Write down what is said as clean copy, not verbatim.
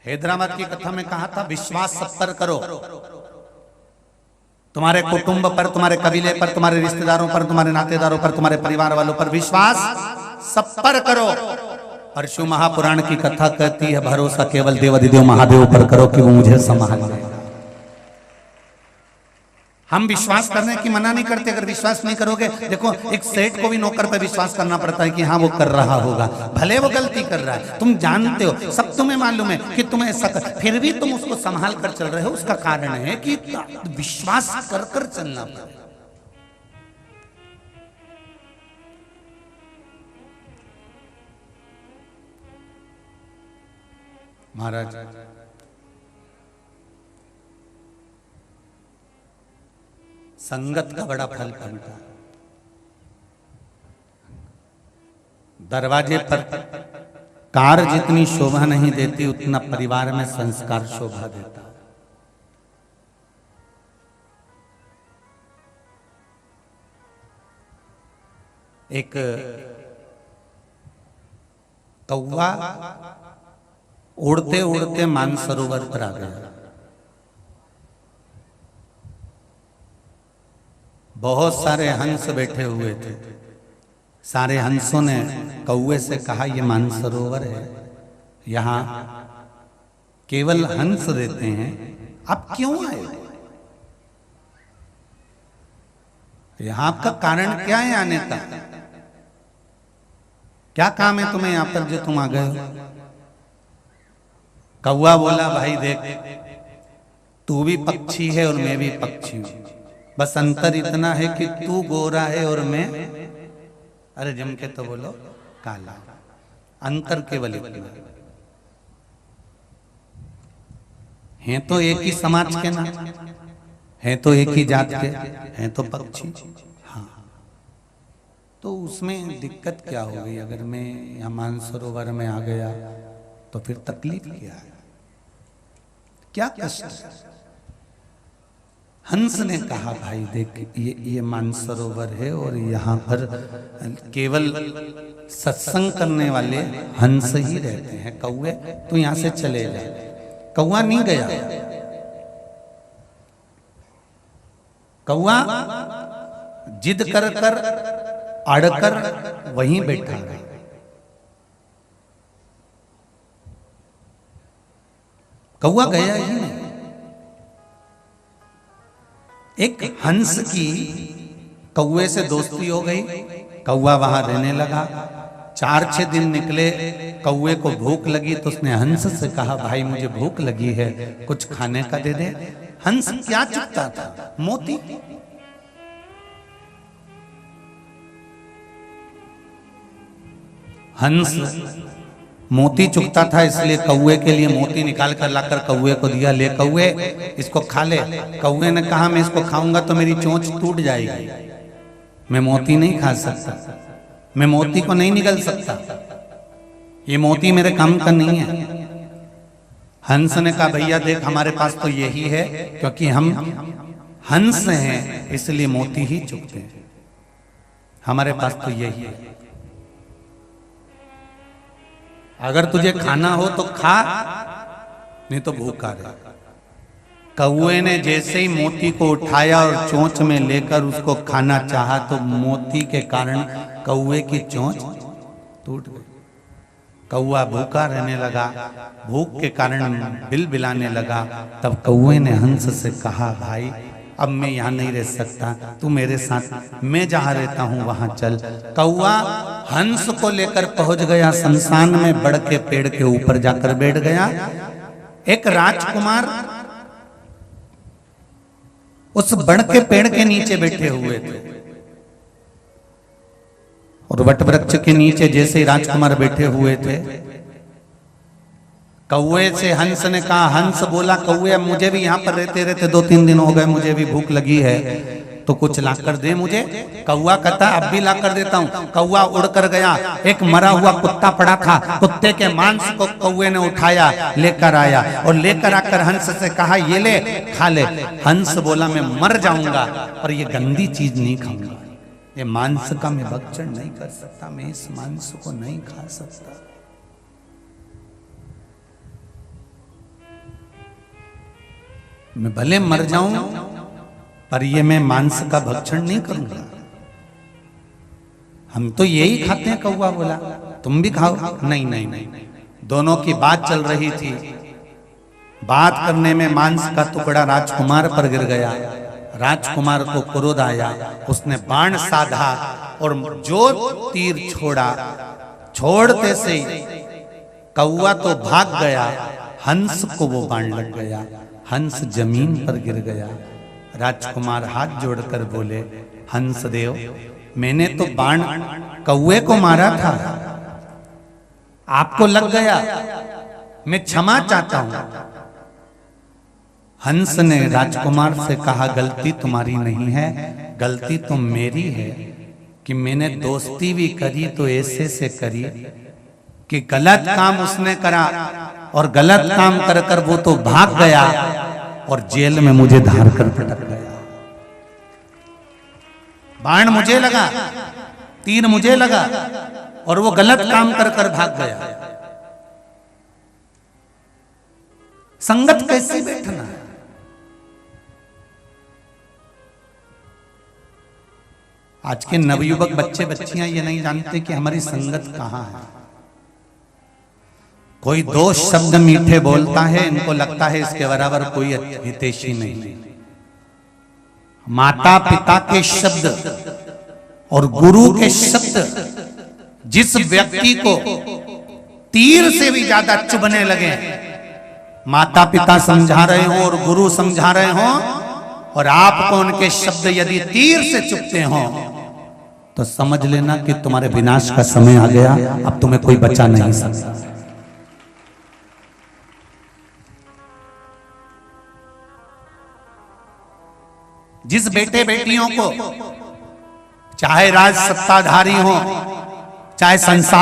हैदराबाद की कथा में कहा था विश्वास सब पर करो, तुम्हारे कुटुंब पर, तुम्हारे कबीले पर, तुम्हारे रिश्तेदारों पर, तुम्हारे नातेदारों पर, तुम्हारे परिवार वालों पर विश्वास सब पर करो। और शिव महापुराण की कथा कहती है भरोसा केवल देवाधिदेव महादेव पर करो कि वो मुझे संभाल लेगा। हम विश्वास करने की मना नहीं करते, अगर विश्वास नहीं करोगे, देखो एक सेठ को भी नौकर पर विश्वास करना पड़ता है कि हाँ वो कर रहा होगा, भले वो गलती कर रहा है, तुम जानते हो, सब तुम्हें मालूम है कि तुम्हें ऐसा फिर भी तुम उसको संभाल कर चल रहे हो। उसका कारण है कि विश्वास कर कर चलना पड़ेगा। महाराज संगत का बड़ा फल बनता है। दरवाजे पर कार जितनी शोभा नहीं देती उतना परिवार में संस्कार शोभा देता है। एक कौवा उड़ते उड़ते मानसरोवर पर आ गया। बहुत सारे हंस बैठे हुए थे। सारे हंसों ने कौवे से कहा ये मानसरोवर है, यहाँ केवल हंस रहते हैं, आप क्यों आए? यहाँ आपका कारण क्या है आने का? क्या काम है तुम्हें यहाँ पर जो तुम आ गए हो? कौवा बोला भाई देख, तू भी पक्षी है और मैं भी पक्षी हूं, बस अंतर इतना है कि तू गोरा है और मैं, अरे जम के तो बोलो, काला। अंतर केवल इतना है, तो एक ही समाज के ना, है तो एक ही जात के, हैं तो पक्षी। हाँ, तो उसमें दिक्कत क्या हो गई? अगर मैं यहाँ मानसरोवर में आ गया तो फिर तकलीफ क्या है, क्या कष्ट है? हंस ने कहा भाई देख, ये मानसरोवर है और यहाँ पर केवल सत्संग करने वाले हंस ही रहते हैं। कौवे तू यहाँ से चले जा। कौवा नहीं गया। कौवा जिद कर कर अड़कर वहीं बैठा है। कौवा गया ही नहीं। एक हंस की कौवे से दोस्ती हो गई, कौवा वहां रहने लगा। 4-6 दिन निकले, कौवे को भूख लगी तो उसने हंस से कहा भाई मुझे भूख लगी है, कुछ खाने का दे दे। हंस क्या चुगता था? मोती। हंस मोती चुगता था, इसलिए कौवे के लिए मोती निकाल कर लाकर कौवे को दिया, ले कौवे इसको खा ले। कौवे ने कहा मैं इसको खाऊंगा तो मेरी चोंच टूट जाएगी, मैं मोती नहीं खा सकता, मैं मोती को नहीं निगल सकता, ये मोती मेरे काम का नहीं है। हंस ने कहा भैया देख, हमारे पास तो यही है, क्योंकि हम हंस हैं इसलिए मोती ही चुगते हैं, हमारे पास तो यही है। अगर तुझे खाना हो तो खा, नहीं तो भूखा रहे। कौवे ने जैसे ही मोती को उठाया और चोंच में लेकर उसको खाना चाहा तो मोती के कारण कौवे की चोंच टूट गई। कौवा भूखा रहने लगा, भूख के कारण बिलबिलाने लगा। तब कौवे ने हंस से कहा भाई अब मैं यहाँ नहीं रह सकता, तू मेरे साथ, मैं जहाँ रहता हूँ वहां चल। कौवा हंस को लेकर पहुंच गया शमशान में, बड़ के पेड़ के ऊपर जाकर बैठ गया। एक राजकुमार उस बड़ के पेड़ के नीचे बैठे हुए थे और वट वृक्ष के नीचे जैसे ही राजकुमार बैठे हुए थे, कौवे से हंस ने कहा, हंस बोला कौवे मुझे भी यहाँ पर रहते रहते 2-3 दिन हो गए, मुझे भी भूख लगी है, तो कुछ ला कर दे मुझे। कौवा कहता अब भी ला कर देता हूँ। कौवा उड़ कर गया, एक मरा हुआ कुत्ता पड़ा था, कुत्ते के मांस को कौवे ने उठाया, लेकर आया और लेकर आकर हंस से कहा ये ले खा ले। हंस बोला मैं मर जाऊंगा और ये गंदी चीज नहीं खाऊंगा, ये मांस का मैं भक्षण नहीं कर सकता, मैं इस मांस को नहीं खा सकता। मैं भले मर जाऊं पर ये मैं मांस का भक्षण नहीं करूंगा। हम तो यही खाते हैं, कौवा बोला, तुम भी खाओ। नहीं नहीं नहीं, दोनों की बात चल रही थी। बात करने में मांस का टुकड़ा राजकुमार पर गिर गया। राजकुमार को क्रोध आया, उसने बाण साधा और जो तीर छोड़ा, छोड़ते से कौवा तो भाग गया, हंस को वो बाण लग गया, हंस जमीन पर गिर गया। राजकुमार हाथ जोड़कर बोले, हंस देव, मैंने तो बाण कौवे को मारा था, आपको लग गया, मैं क्षमा चाहता हूं। हंस ने राजकुमार से कहा, गलती तुम्हारी नहीं है, गलती तो मेरी है कि मैंने दोस्ती भी करी तो ऐसे से करी कि गलत काम उसने करा और गलत काम कर कर वो तो भाग गया और जेल में मुझे धार कर पटक गया। बाण मुझे लगा, तीर मुझे लगा और वो गलत काम कर कर भाग गया। संगत कैसे बैठना है? आज के नवयुवक बच्चे बच्चियां ये नहीं जानते कि हमारी संगत कहां है। कोई दो शब्द मीठे बोलता है, इनको लगता है इसके बराबर कोई हितैषी नहीं। माता पिता के शब्द और गुरु के शब्द जिस व्यक्ति को तीर से भी ज्यादा चुभने लगे, माता पिता समझा रहे हो और गुरु समझा रहे हो और आपको उनके शब्द यदि तीर से चुभते हो तो समझ लेना कि तुम्हारे विनाश का समय आ गया, अब तुम्हें कोई बचा नहीं सकता। जिस बेटे बेटियों को चाहे राज सत्ताधारी हो, चाहे संसार